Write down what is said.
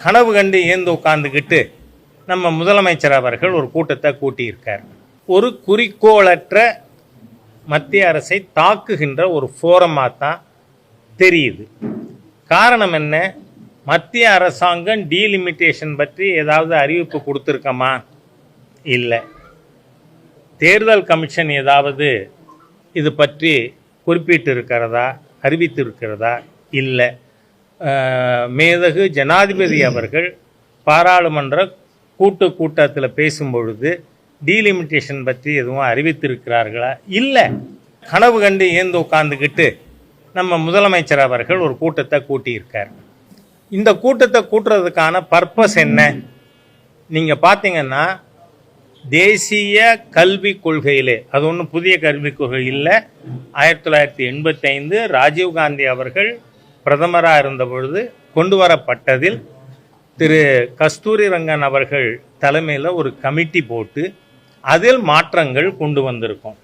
கனவு கண்டு ஏந்து உட்கார்ந்துக்கிட்டு நம்ம முதலமைச்சர் அவர்கள் ஒரு கூட்டத்தை கூட்டியிருக்கார். ஒரு குறிக்கோளற்ற மத்திய அரசை தாக்குகின்ற ஒரு ஃபோரமாக தான் தெரியுது. காரணம் என்ன? மத்திய அரசாங்கம் டீலிமிட்டேஷன் பற்றி ஏதாவது அறிவிப்பு கொடுத்துருக்கமா? இல்லை. தேர்தல் கமிஷன் ஏதாவது இது பற்றி குறிப்பிட்டு இருக்கிறதா, அறிவித்து இருக்கிறதா? இல்லை. மேதகு ஜனாதிபதி அவர்கள் பாராளுமன்ற கூட்டத்தில் பேசும்பொழுது டீலிமிட்டேஷன் பற்றி எதுவும் அறிவித்திருக்கிறார்களா? இல்லை. கனவு கண்டு ஏந்து உட்கார்ந்துக்கிட்டு நம்ம முதலமைச்சர் அவர்கள் ஒரு கூட்டத்தை கூட்டியிருக்கார். இந்த கூட்டத்தை கூட்டுறதுக்கான பர்பஸ் என்ன? நீங்கள் பார்த்தீங்கன்னா தேசிய கல்விக் கொள்கையிலே, அது ஒன்றும் புதிய கல்விக் கொள்கை இல்லை, 1985 ராஜீவ்காந்தி அவர்கள் பிரதமராக இருந்த பொழுது கொண்டு வரப்பட்டதில் திரு கஸ்தூரி ரங்கன் அவர்கள் தலைமையில் ஒரு கமிட்டி போட்டு அதில் மாற்றங்கள் கொண்டு வந்திருக்கோம்.